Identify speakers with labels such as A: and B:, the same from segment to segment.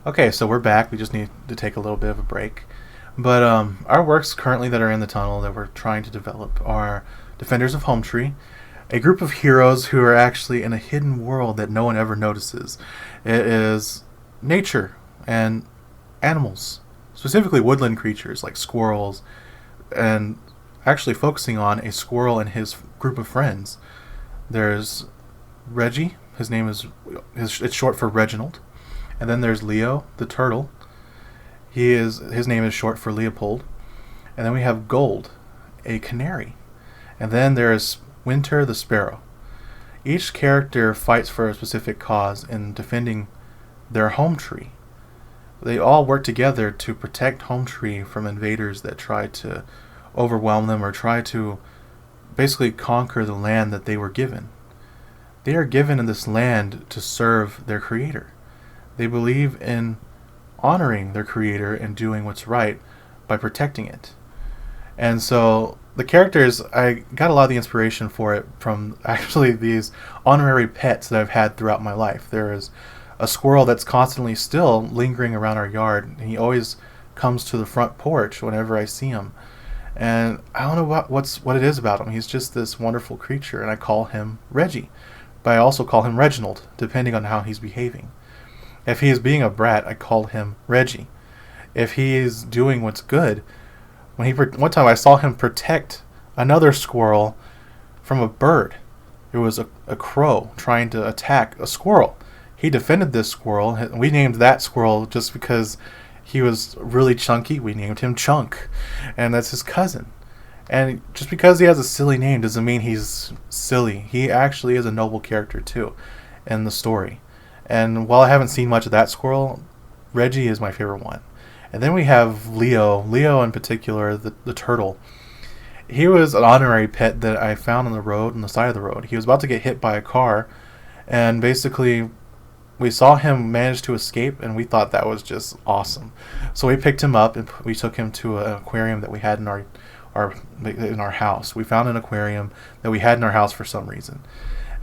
A: Okay, so we're back. We just need to take a little bit of a break. But our works currently that are in the tunnel that we're trying to develop are Defenders of Home Tree, a group of heroes who are actually in a hidden world that no one ever notices. It is nature and animals, specifically woodland creatures like squirrels, and actually focusing on a squirrel and his group of friends. There's Reggie. It's short for Reginald. And then there's Leo, the turtle. His name is short for Leopold. And then we have Gold, a canary. And then there's Winter, the sparrow. Each character fights for a specific cause in defending their home tree. They all work together to protect home tree from invaders that try to overwhelm them or try to basically conquer the land that they were given. They are given in this land to serve their creator. They believe in honoring their creator and doing what's right by protecting it. And so the characters, I got a lot of the inspiration for it from actually these honorary pets that I've had throughout my life. There is a squirrel that's constantly still lingering around our yard, and he always comes to the front porch whenever I see him. And I don't know what it is about him. He's just this wonderful creature, and I call him Reggie. But I also call him Reginald, depending on how he's behaving. If he is being a brat, I call him Reggie. If he is doing what's good, one time I saw him protect another squirrel from a bird. It was a crow trying to attack a squirrel. He defended this squirrel, and we named that squirrel just because he was really chunky. We named him Chunk, and that's his cousin. And just because he has a silly name doesn't mean he's silly. He actually is a noble character too in the story. And while I haven't seen much of that squirrel, Reggie is my favorite one. And then we have Leo. Leo in particular, the turtle. He was an honorary pet that I found on the side of the road. He was about to get hit by a car, and basically we saw him manage to escape, and we thought that was just awesome. So we picked him up and we took him to an aquarium that we had in our house. We found an aquarium that we had in our house for some reason.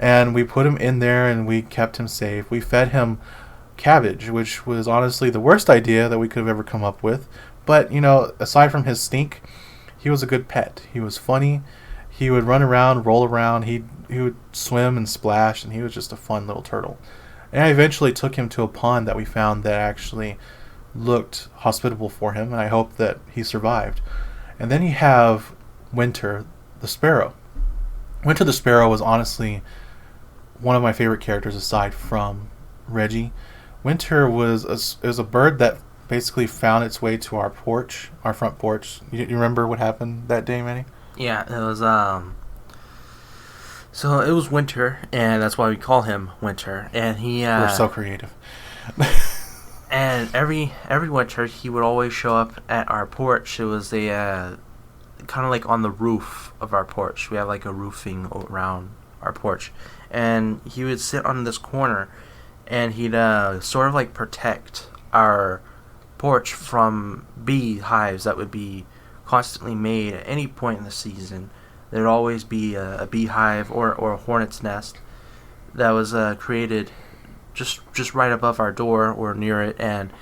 A: And we put him in there and we kept him safe. We fed him cabbage, which was honestly the worst idea that we could have ever come up with. But, aside from his stink, he was a good pet. He was funny. He would run around, roll around. He would swim and splash, and he was just a fun little turtle. And I eventually took him to a pond that we found that actually looked hospitable for him, and I hope that he survived. And then you have Winter, the sparrow. Winter the sparrow was honestly one of my favorite characters aside from Reggie. Winter was a bird that basically found its way to our front porch. You remember what happened that day, Manny?
B: Yeah, it was so it was Winter, and that's why we call him Winter. And
A: we're so creative.
B: And every winter he would always show up at our porch. It was a kind of like on the roof of our porch. We have like a roofing around our porch, and he would sit on this corner, and he'd sort of like protect our porch from bee hives that would be constantly made at any point in the season. There'd always be a beehive or a hornet's nest that was created just right above our door or near it. And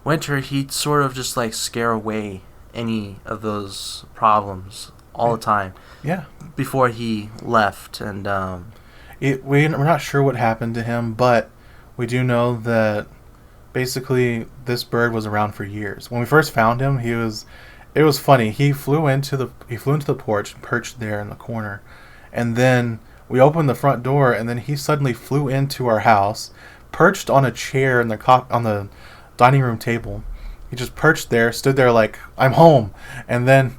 B: Winter, he'd sort of just like scare away any of those problems all the time.
A: Yeah.
B: Before he left, and
A: we're not sure what happened to him, but we do know that basically this bird was around for years. When we first found him, it was funny. He flew into the porch and perched there in the corner, and then we opened the front door, and then he suddenly flew into our house, perched on a chair on the dining room table. He just perched there, stood there like, I'm home. And then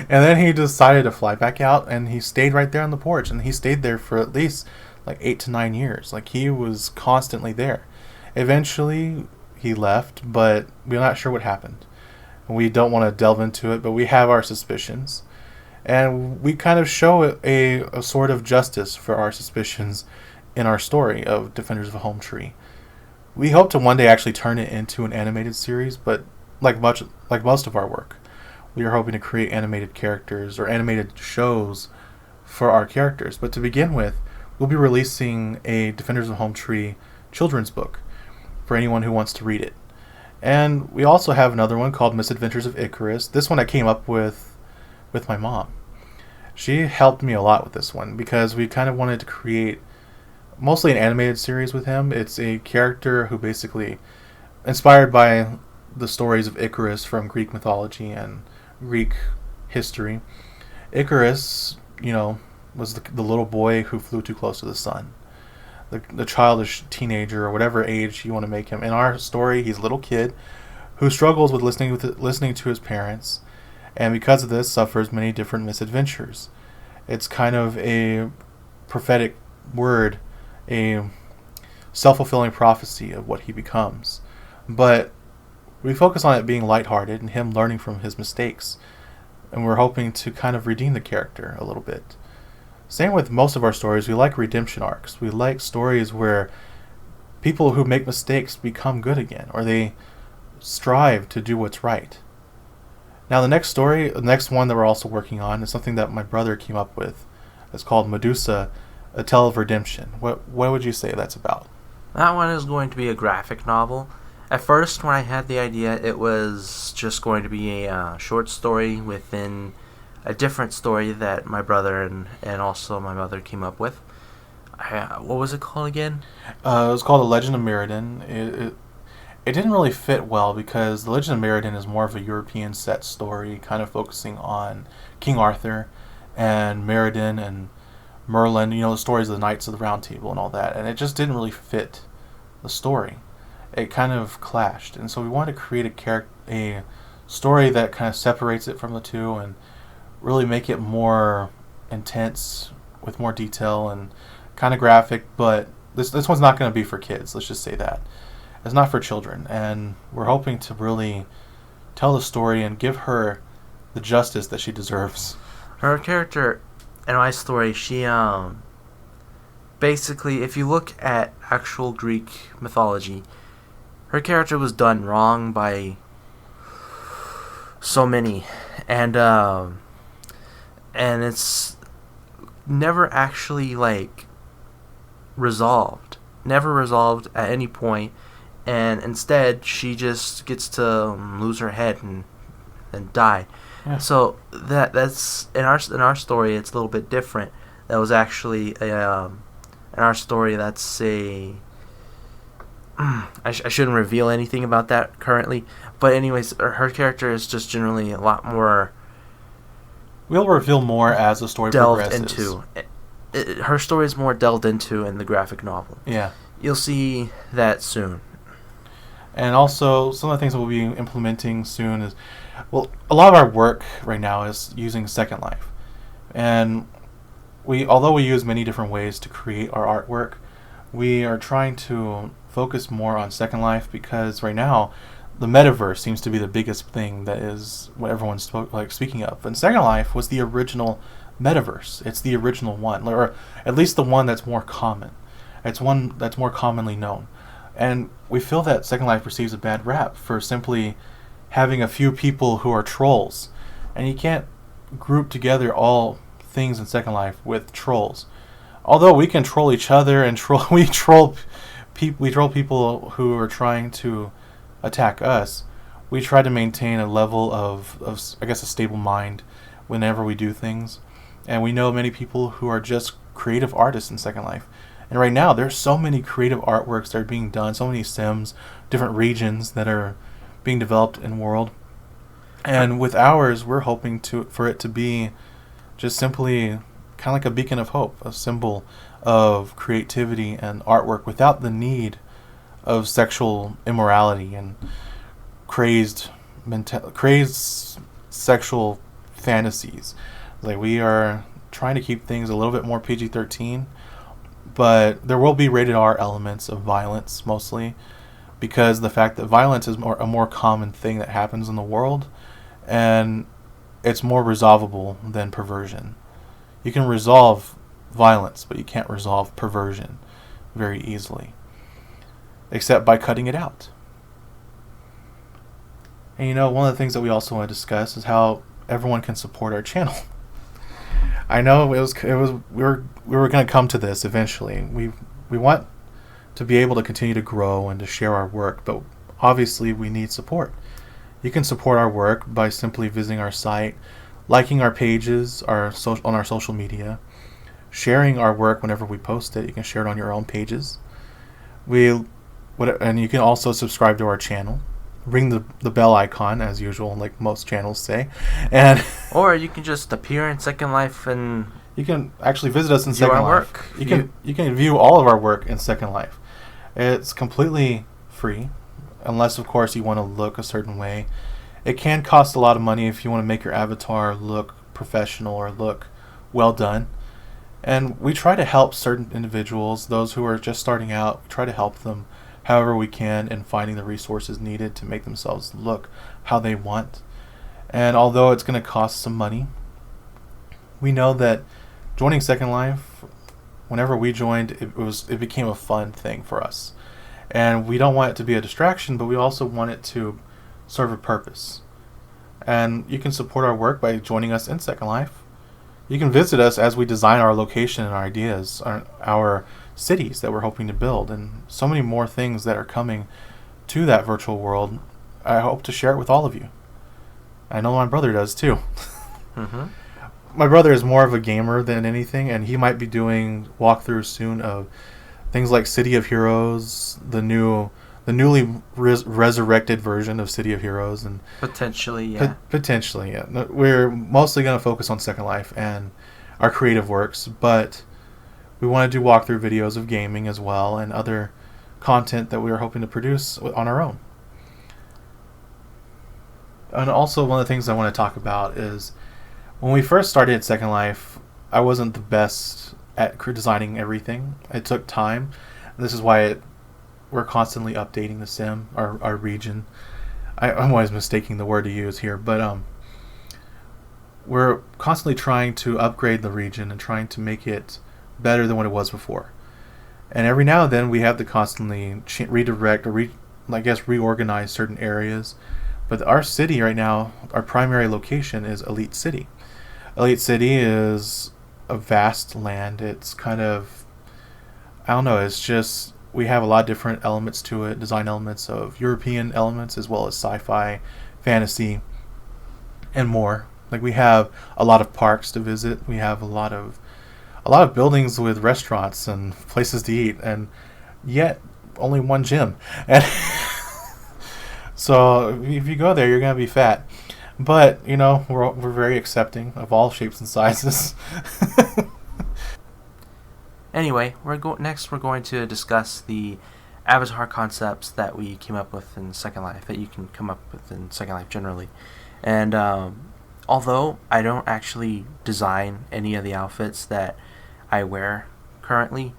A: he decided to fly back out, and he stayed right there on the porch, and he stayed there for at least like 8 to 9 years. Like, he was constantly there. Eventually he left, but we're not sure what happened. We don't want to delve into it, but we have our suspicions. And we kind of show a sort of justice for our suspicions in our story of Defenders of a Home Tree. We hope to one day actually turn it into an animated series, but like most of our work, we are hoping to create animated characters or animated shows for our characters. But to begin with, we'll be releasing a Defenders of Home Tree children's book for anyone who wants to read it. And we also have another one called Misadventures of Icarus. This one I came up with my mom. She helped me a lot with this one because we kind of wanted to create mostly an animated series with him. It's a character who basically inspired by the stories of Icarus from Greek mythology and Greek history. Icarus, was the little boy who flew too close to the sun. The childish teenager or whatever age you want to make him. In our story, he's a little kid who struggles with listening to his parents, and because of this suffers many different misadventures. It's kind of a prophetic word, a self-fulfilling prophecy of what he becomes. But we focus on it being lighthearted and him learning from his mistakes, and we're hoping to kind of redeem the character a little bit. Same with most of our stories, we like redemption arcs. We like stories where people who make mistakes become good again, or they strive to do what's right. Now the next one that we're also working on is something that my brother came up with. It's called Medusa, A Tale of Redemption. What would you say that's about?
B: That one is going to be a graphic novel. At first, when I had the idea, it was just going to be a short story within a different story that my brother and also my mother came up with. What was it called again?
A: It was called The Legend of Meriden. It didn't really fit well because The Legend of Meriden is more of a European set story, kind of focusing on King Arthur and Meriden and Merlin, the stories of the Knights of the Round Table and all that, and it just didn't really fit the story. It kind of clashed, and so we wanted to create a story that kind of separates it from the two and really make it more intense with more detail and kind of graphic. But this one's not going to be for kids, let's just say that. It's not for children, and we're hoping to really tell the story and give her the justice that she deserves.
B: Her character in my story, she basically, if you look at actual Greek mythology, her character was done wrong by so many, and it's never actually never resolved at any point, and instead she just gets to lose her head and die.
A: Yeah.
B: So that's in our story, it's a little bit different. That was actually in our story, that's a I shouldn't reveal anything about that currently, but anyways, her character is just generally a lot more.
A: We'll reveal more as the story progresses.
B: Into. Her story is more delved into in the graphic novel.
A: Yeah.
B: You'll see that soon.
A: And also, some of the things that we'll be implementing soon is, well, a lot of our work right now is using Second Life. And although we use many different ways to create our artwork, we are trying to focus more on Second Life because right now the metaverse seems to be the biggest thing that is what everyone's speaking of. And Second Life was the original metaverse. It's the original one, or at least the one that's more common. It's one that's more commonly known. And we feel that Second Life receives a bad rap for simply having a few people who are trolls. And you can't group together all things in Second Life with trolls. Although we can troll each other and we troll people who are trying to attack us. We try to maintain a level of I guess a stable mind whenever we do things. And we know many people who are just creative artists in Second Life. And right now there's so many creative artworks that are being done, so many sims, different regions that are being developed in world. And with ours, we're hoping for it to be just simply kind of like a beacon of hope, a symbol of creativity and artwork without the need of sexual immorality and crazed sexual fantasies. We are trying to keep things a little bit more PG-13, but there will be rated R elements of violence mostly, because the fact that violence is a more common thing that happens in the world, and it's more resolvable than perversion. You can resolve violence, but you can't resolve perversion very easily, except by cutting it out. And one of the things that we also want to discuss is how everyone can support our channel. I know we were going to come to this eventually. We want to be able to continue to grow and to share our work. But obviously, we need support. You can support our work by simply visiting our site, liking our pages on our social media, sharing our work whenever we post it. You can share it on your own pages. And you can also subscribe to our channel. Ring the bell icon, as usual, like most channels say. And
B: or you can just appear in Second Life and
A: you can actually visit us in Second Life.
B: Work.
A: You can view all of our work in Second Life. It's completely free, unless of course you want to look a certain way. It can cost a lot of money if you want to make your avatar look professional or look well done. And we try to help certain individuals, those who are just starting out. We try to help them however we can in finding the resources needed to make themselves look how they want. And although it's going to cost some money, we know that joining Second Life, whenever we joined, it became a fun thing for us. And we don't want it to be a distraction, but we also want it to serve a purpose. And you can support our work by joining us in Second Life. You can visit us as we design our location and our ideas, our cities that we're hoping to build, and so many more things that are coming to that virtual world. I hope to share it with all of you. I know my brother does too.
B: Mm-hmm.
A: My brother is more of a gamer than anything, and he might be doing walkthroughs soon of things like City of Heroes, the newly resurrected version of City of Heroes, and
B: potentially, yeah.
A: Potentially, yeah. We're mostly going to focus on Second Life and our creative works, but we want to do walkthrough videos of gaming as well and other content that we are hoping to produce on our own. And also, one of the things I want to talk about is when we first started at Second Life, I wasn't the best at designing everything. It took time. This is why we're constantly updating the sim, our region. I'm always mistaking the word to use here, but we're constantly trying to upgrade the region and trying to make it better than what it was before. And every now and then we have to constantly redirect or reorganize certain areas. But our city right now, our primary location is Elite City. Elite City is a vast land. It's kind of, I don't know, it's just, we have a lot of different elements to it, design elements of European elements as well as sci-fi, fantasy, and more. Like, we have a lot of parks to visit. We have a lot of buildings with restaurants and places to eat, and yet only one gym. And so if you go there, you're going to be fat. But, you know, we're very accepting of all shapes and sizes.
B: Anyway, we're going to discuss the avatar concepts that we came up with in Second Life, that you can come up with in Second Life generally. And although I don't actually design any of the outfits that I wear currently,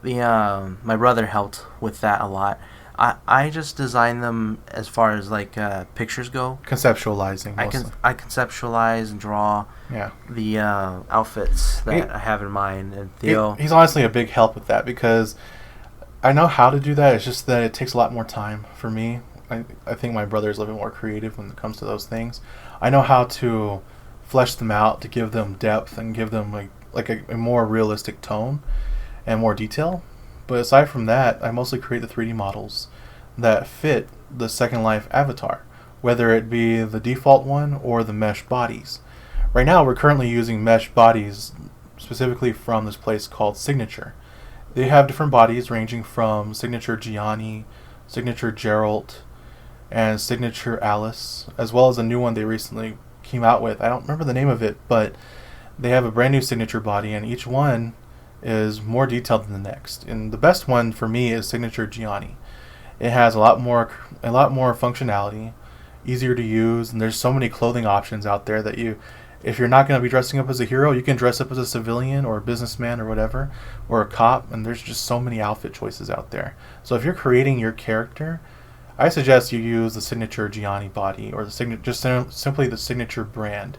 B: my brother helped with that a lot. I just design them as far as pictures go.
A: Conceptualizing. Mostly.
B: I conceptualize and draw the outfits that I have in mind. And Theo,
A: he's honestly a big help with that because I know how to do that. It's just that it takes a lot more time for me. I think my brother is a little bit more creative when it comes to those things. I know how to flesh them out to give them depth and give them a more realistic tone and more detail. But aside from that, I mostly create the 3D models that fit the Second Life avatar, whether it be the default one or the mesh bodies. Right now, we're currently using mesh bodies specifically from this place called Signature. They have different bodies ranging from Signature Gianni, Signature Geralt, and Signature Alice, as well as a new one they recently came out with. I don't remember the name of it, but they have a brand new Signature body, and each one is more detailed than the next. And the best one for me is Signature Gianni. It has a lot more functionality, easier to use, and there's so many clothing options out there that if you're not going to be dressing up as a hero, you can dress up as a civilian or a businessman or whatever, or a cop, and there's just so many outfit choices out there. So if you're creating your character, I suggest you use the Signature Gianni body or simply the Signature brand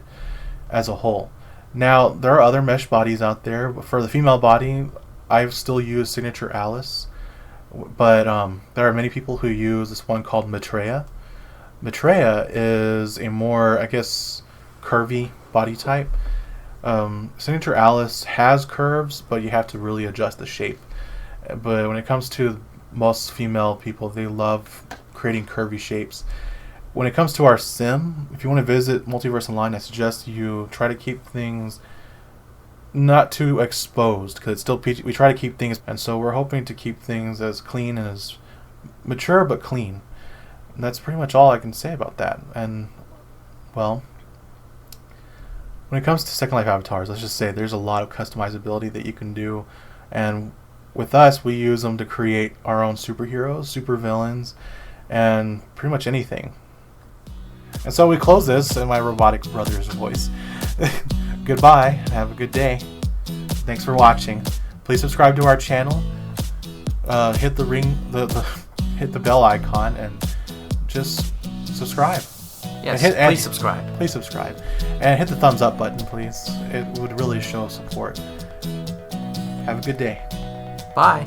A: as a whole. Now, there are other mesh bodies out there. For the female body, I've still used Signature Alice, but there are many people who use this one called Maitreya. Maitreya is a more, curvy body type. Signature Alice has curves, but you have to really adjust the shape. But when it comes to most female people, they love creating curvy shapes. When it comes to our sim, if you want to visit Multiverse Online, I suggest you try to keep things not too exposed, because it's still PG. We try to keep things, and so we're hoping to keep things as clean and as mature but clean. And that's pretty much all I can say about that. And well, when it comes to Second Life avatars, let's just say there's a lot of customizability that you can do, and with us, we use them to create our own superheroes, supervillains, and pretty much anything. And so we close this in my robotic brother's voice. Goodbye. Have a good day. Thanks for watching. Please subscribe to our channel. Hit the bell icon and just subscribe.
B: Yes, please subscribe.
A: Please subscribe. And hit the thumbs up button, please. It would really show support. Have a good day.
B: Bye.